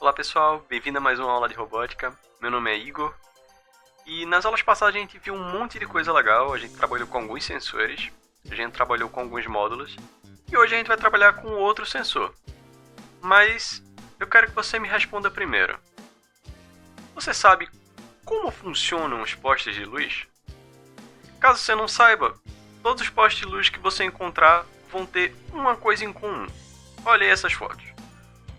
Olá pessoal, bem-vindo a mais uma aula de robótica. Meu nome é Igor. E nas aulas passadas a gente viu um monte de coisa legal, a gente trabalhou com alguns sensores, a gente trabalhou com alguns módulos, e hoje a gente vai trabalhar com outro sensor. Mas eu quero que você me responda primeiro. Você sabe como funcionam os postes de luz? Caso você não saiba, todos os postes de luz que você encontrar vão ter uma coisa em comum. Olha aí essas fotos.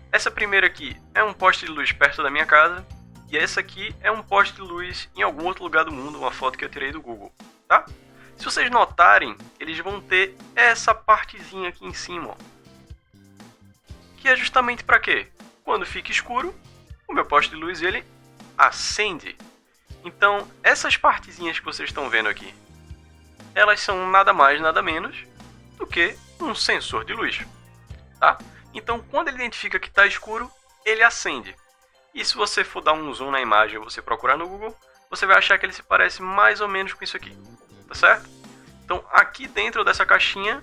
Essa primeira aqui é um poste de luz perto da minha casa, e essa aqui é um poste de luz em algum outro lugar do mundo, uma foto que eu tirei do Google, tá? Se vocês notarem, eles vão ter essa partezinha aqui em cima, ó, que é justamente para quê? Quando fica escuro, o meu poste de luz ele acende. Então, essas partezinhas que vocês estão vendo aqui, elas são nada mais, nada menos do que um sensor de luz, tá? Então, quando ele identifica que está escuro, ele acende. E se você for dar um zoom na imagem ou você procurar no Google, você vai achar que ele se parece mais ou menos com isso aqui, tá certo? Então, aqui dentro dessa caixinha,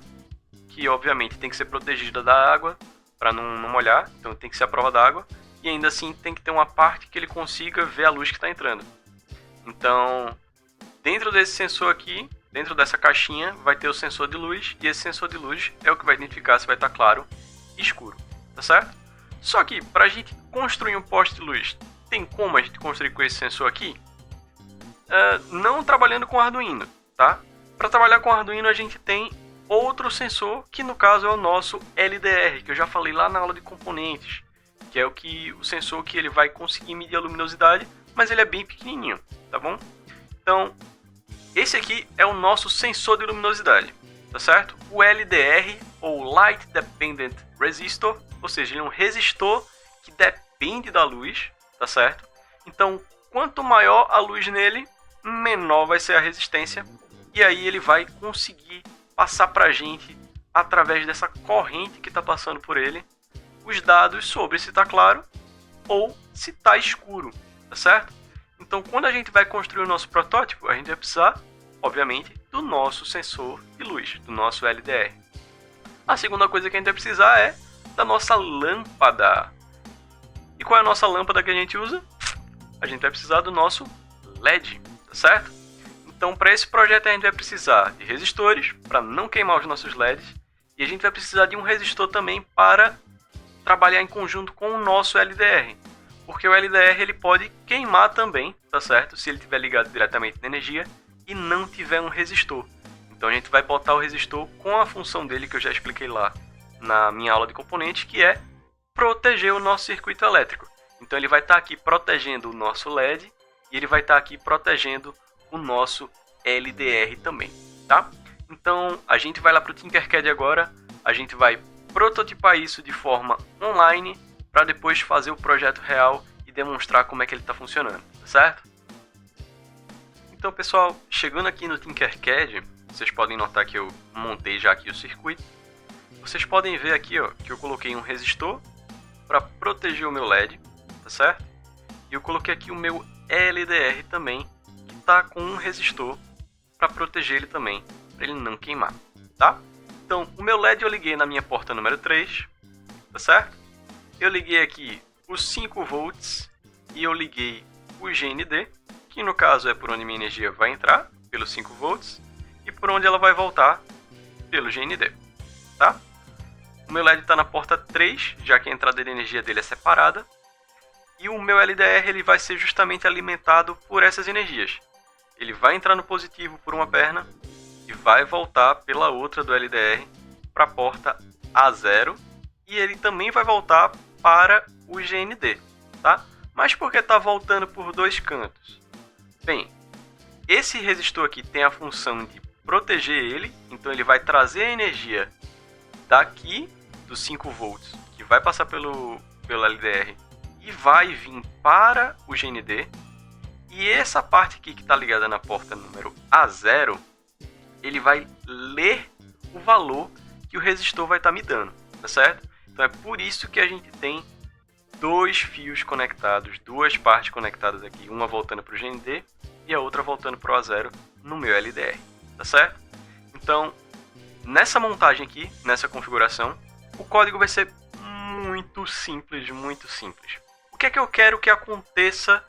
que obviamente tem que ser protegida da água para não molhar, então tem que ser a prova d'água, e ainda assim tem que ter uma parte que ele consiga ver a luz que está entrando. Então, dentro desse sensor aqui, dentro dessa caixinha, vai ter o sensor de luz, e esse sensor de luz é o que vai identificar se vai estar claro escuro, tá certo? Só que para a gente construir um poste de luz, tem como a gente construir com esse sensor aqui? Não trabalhando com Arduino, tá? Para trabalhar com Arduino a gente tem outro sensor, que no caso é o nosso LDR, que eu já falei lá na aula de componentes, que é o sensor que ele vai conseguir medir a luminosidade, mas ele é bem pequenininho, tá bom? Então, esse aqui é o nosso sensor de luminosidade, tá certo? O LDR, ou Light Dependent Resistor, ou seja, ele é um resistor que depende da luz, tá certo? Então, quanto maior a luz nele, menor vai ser a resistência, e aí ele vai conseguir passar para a gente, através dessa corrente que está passando por ele, os dados sobre se está claro ou se está escuro, tá certo? Então, quando a gente vai construir o nosso protótipo, a gente vai precisar, obviamente, do nosso sensor de luz, do nosso LDR. A segunda coisa que a gente vai precisar é da nossa lâmpada. E qual é a nossa lâmpada que a gente usa? A gente vai precisar do nosso LED, tá certo? Então, para esse projeto a gente vai precisar de resistores, para não queimar os nossos LEDs, e a gente vai precisar de um resistor também para trabalhar em conjunto com o nosso LDR, porque o LDR ele pode queimar também, tá certo? Se ele estiver ligado diretamente na energia e não tiver um resistor. Então a gente vai botar o resistor com a função dele que eu já expliquei lá na minha aula de componentes, que é proteger o nosso circuito elétrico. Então ele vai estar aqui protegendo o nosso LED e ele vai estar aqui protegendo o nosso LDR também, tá? Então a gente vai lá para o Tinkercad agora, a gente vai prototipar isso de forma online para depois fazer o projeto real e demonstrar como é que ele está funcionando, tá certo? Então pessoal, chegando aqui no Tinkercad, vocês podem notar que eu montei já aqui o circuito. Vocês podem ver aqui, ó, que eu coloquei um resistor para proteger o meu LED, tá certo? E eu coloquei aqui o meu LDR também, que está com um resistor para proteger ele também, para ele não queimar, tá? Então, o meu LED eu liguei na minha porta número 3, tá certo? Eu liguei aqui os 5 volts e eu liguei o GND, que no caso é por onde minha energia vai entrar, pelos 5 volts, e por onde ela vai voltar, pelo GND, tá? O meu LED está na porta 3, já que a entrada de energia dele é separada, e o meu LDR ele vai ser justamente alimentado por essas energias. Ele vai entrar no positivo por uma perna e vai voltar pela outra do LDR para a porta A0, e ele também vai voltar para o GND, tá? Mas por que está voltando por dois cantos? Bem, esse resistor aqui tem a função de proteger ele, então ele vai trazer a energia daqui dos 5 volts, que vai passar pelo LDR e vai vir para o GND, e essa parte aqui que está ligada na porta número A0, ele vai ler o valor que o resistor vai estar me dando, tá certo? Então é por isso que a gente tem dois fios conectados, duas partes conectadas aqui, uma voltando para o GND e a outra voltando para o A0 no meu LDR, tá certo? Então, nessa montagem aqui, nessa configuração, o código vai ser muito simples, muito simples. O que é que eu quero que aconteça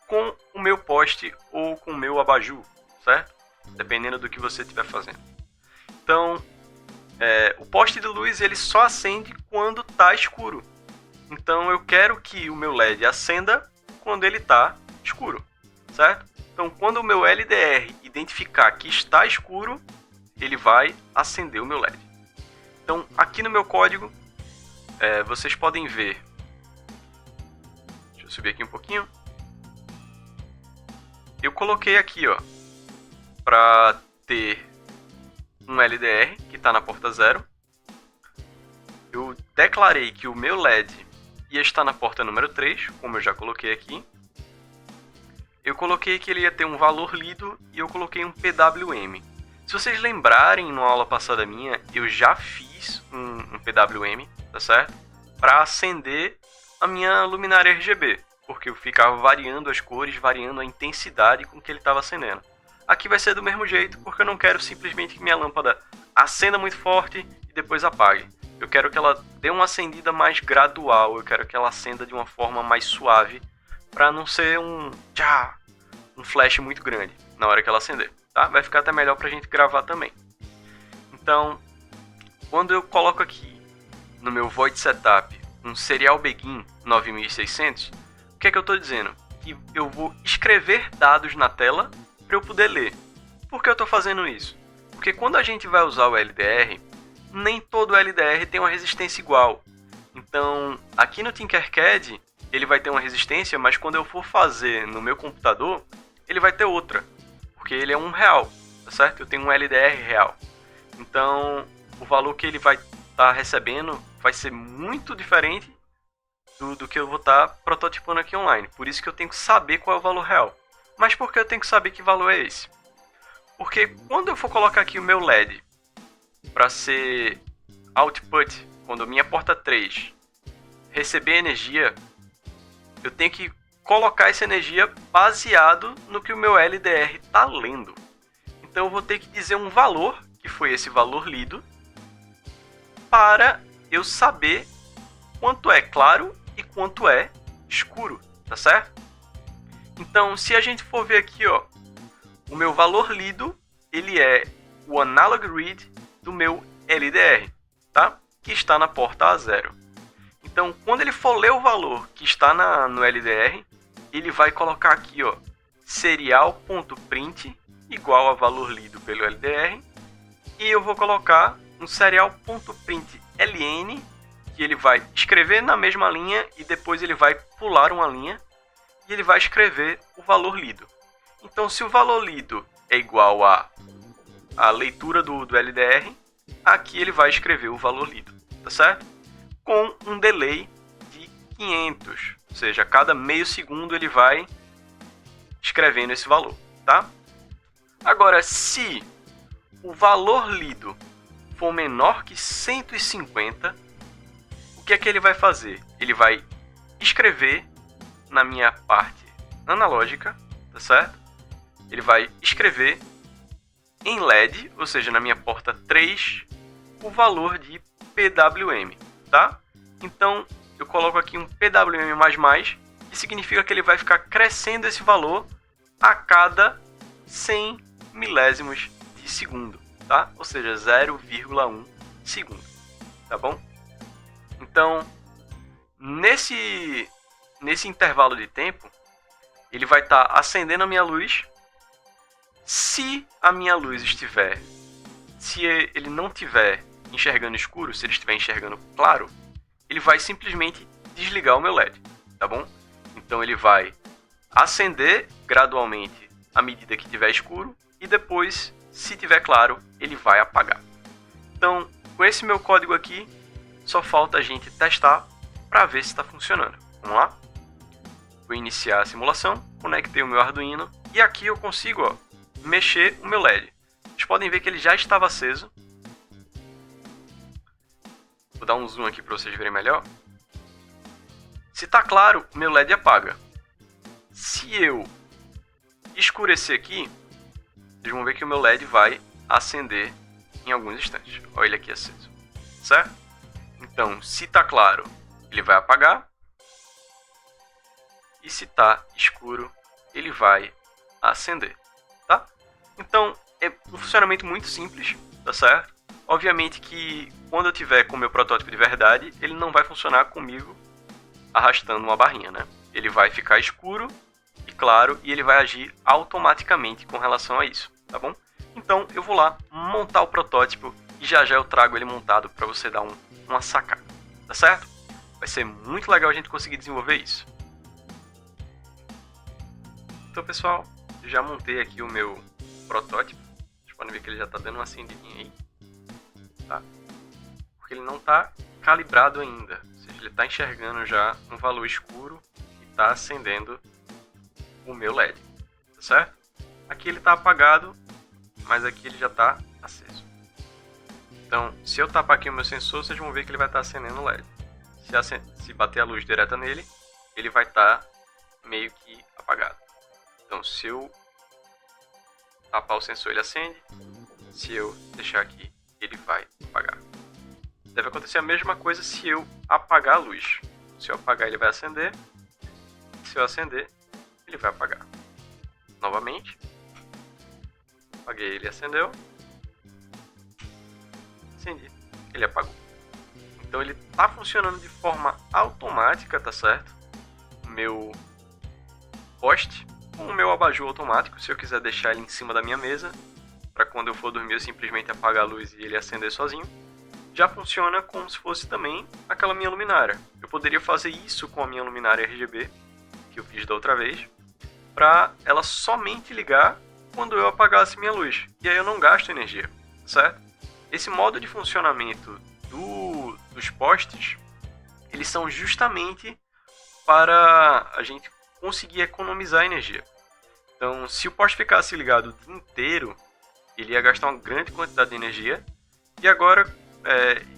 com o meu poste ou com o meu abajur, certo? Dependendo do que você estiver fazendo. Então, o poste de luz ele só acende quando está escuro. Então eu quero que o meu LED acenda quando ele está escuro, certo? Então quando o meu LDR identificar que está escuro, ele vai acender o meu LED. Então aqui no meu código, vocês podem ver. Deixa eu subir aqui um pouquinho. Eu coloquei aqui, ó, para ter um LDR que está na porta 0. Eu declarei que o meu LED ia estar na porta número 3, como eu já coloquei aqui. Eu coloquei que ele ia ter um valor lido e eu coloquei um PWM. Se vocês lembrarem, numa aula passada minha, eu já fiz um PWM, tá certo? Para acender a minha luminária RGB, porque eu ficava variando as cores, variando a intensidade com que ele estava acendendo. Aqui vai ser do mesmo jeito, porque eu não quero simplesmente que minha lâmpada acenda muito forte e depois apague. Eu quero que ela dê uma acendida mais gradual, eu quero que ela acenda de uma forma mais suave, para não ser um flash muito grande na hora que ela acender, tá? Vai ficar até melhor para a gente gravar também. Então, quando eu coloco aqui no meu Void Setup um Serial Begin 9600, o que é que eu estou dizendo? Que eu vou escrever dados na tela para eu poder ler. Por que eu estou fazendo isso? Porque quando a gente vai usar o LDR, nem todo LDR tem uma resistência igual. Então, aqui no Tinkercad, ele vai ter uma resistência, mas quando eu for fazer no meu computador, ele vai ter outra. Porque ele é real, tá certo? Eu tenho um LDR real. Então, o valor que ele vai estar recebendo vai ser muito diferente do que eu vou estar prototipando aqui online. Por isso que eu tenho que saber qual é o valor real. Mas por que eu tenho que saber que valor é esse? Porque quando eu for colocar aqui o meu LED para ser output, quando a minha porta 3 receber energia, eu tenho que colocar essa energia baseado no que o meu LDR está lendo. Então eu vou ter que dizer um valor, que foi esse valor lido, para eu saber quanto é claro e quanto é escuro, tá certo? Então, se a gente for ver aqui, ó, o meu valor lido, ele é o analog read do meu LDR, tá? Que está na porta A0. Então, quando ele for ler o valor que está no LDR, ele vai colocar aqui, ó, serial.print igual a valor lido pelo LDR, e eu vou colocar um serial.print ln, que ele vai escrever na mesma linha e depois ele vai pular uma linha e ele vai escrever o valor lido. Então, se o valor lido é igual a leitura do LDR, aqui ele vai escrever o valor lido, tá certo? Com um delay de 500, ou seja, a cada meio segundo ele vai escrevendo esse valor, tá? Agora, se o valor lido for menor que 150, o que é que ele vai fazer? Ele vai escrever na minha parte analógica, tá certo? Ele vai escrever em LED, ou seja, na minha porta 3, o valor de PWM, tá? Então, eu coloco aqui um PWM++, que significa que ele vai ficar crescendo esse valor a cada 100 milésimos de segundo, tá? Ou seja, 0,1 segundo, tá bom? Então, nesse intervalo de tempo, ele vai estar acendendo a minha luz. Se a minha luz estiver, se ele não estiver enxergando escuro, se ele estiver enxergando claro, ele vai simplesmente desligar o meu LED, tá bom? Então ele vai acender gradualmente à medida que estiver escuro e depois, se estiver claro, ele vai apagar. Então, com esse meu código aqui, só falta a gente testar para ver se está funcionando. Vamos lá? Vou iniciar a simulação, conectei o meu Arduino e aqui eu consigo, ó, mexer o meu LED. Vocês podem ver que ele já estava aceso. Vou dar um zoom aqui para vocês verem melhor. Se está claro, o meu LED apaga. Se eu escurecer aqui, vocês vão ver que o meu LED vai acender em alguns instantes. Olha ele aqui aceso, certo? Então, se está claro, ele vai apagar. e se tá escuro, ele vai acender, tá? Então, é um funcionamento muito simples, tá certo? Obviamente que quando eu tiver com o meu protótipo de verdade, ele não vai funcionar comigo arrastando uma barrinha, né? Ele vai ficar escuro e claro, e ele vai agir automaticamente com relação a isso, tá bom? Então eu vou lá montar o protótipo e já eu trago ele montado para você dar uma sacada, tá certo? Vai ser muito legal a gente conseguir desenvolver isso. Então pessoal, já montei aqui o meu protótipo. Vocês podem ver que ele já está dando uma acendidinha aí, tá? Porque ele não está calibrado ainda, ou seja, ele está enxergando já um valor escuro e está acendendo o meu LED, tá certo? Aqui ele está apagado, mas aqui ele já está aceso. Então, se eu tapar aqui o meu sensor, vocês vão ver que ele vai estar acendendo o LED. Se bater a luz direta nele, ele vai estar meio que apagado. Então, se eu tapar o sensor, ele acende. Se eu deixar aqui, ele vai apagar. Deve acontecer a mesma coisa se eu apagar a luz. Se eu apagar, ele vai acender. Se eu acender, ele vai apagar. Novamente. Apaguei, ele acendeu. Acendi, ele apagou. Então ele está funcionando de forma automática, tá certo? O meu poste com o meu abajur automático, se eu quiser deixar ele em cima da minha mesa, para quando eu for dormir eu simplesmente apagar a luz e ele acender sozinho, já funciona como se fosse também aquela minha luminária. Eu poderia fazer isso com a minha luminária RGB, que eu fiz da outra vez, para ela somente ligar quando eu apagasse minha luz, e aí eu não gasto energia, certo? Esse modo de funcionamento dos postes, eles são justamente para a gente conseguir economizar energia. Então, se o poste ficasse ligado o dia inteiro, ele ia gastar uma grande quantidade de energia e agora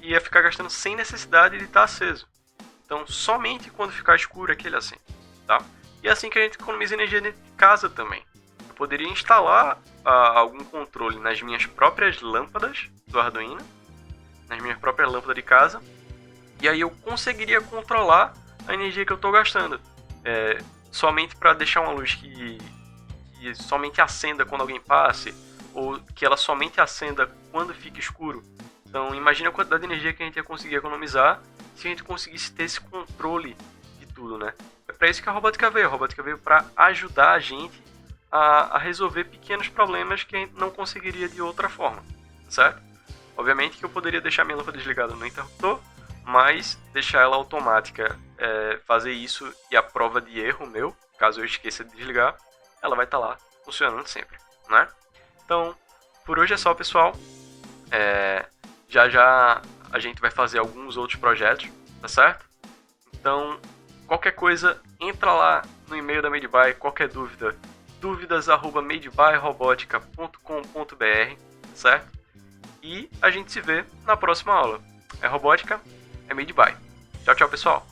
ia ficar gastando sem necessidade de estar aceso. Então, somente quando ficar escuro é que ele acende, tá? E é assim que a gente economiza energia dentro de casa também. Eu poderia instalar algum controle nas minhas próprias lâmpadas do Arduino, nas minhas próprias lâmpadas de casa, e aí eu conseguiria controlar a energia que eu estou gastando. Somente para deixar uma luz que somente acenda quando alguém passe, ou que ela somente acenda quando fica escuro. Então imagina a quantidade de energia que a gente ia conseguir economizar se a gente conseguisse ter esse controle de tudo, né? É para isso que a robótica veio. A robótica veio para ajudar a gente a resolver pequenos problemas que a gente não conseguiria de outra forma, certo? Obviamente que eu poderia deixar minha lâmpada desligada no interruptor, mas deixar ela automática, fazer isso e a prova de erro meu, caso eu esqueça de desligar, ela vai estar lá funcionando sempre, né? Então, por hoje é só, pessoal. Já a gente vai fazer alguns outros projetos, tá certo? Então, qualquer coisa, entra lá no e-mail da MadeBy, qualquer dúvida, dúvidas@madebyrobotica.com.br, certo? E a gente se vê na próxima aula. É robótica, é MadeBy. Tchau, tchau, pessoal!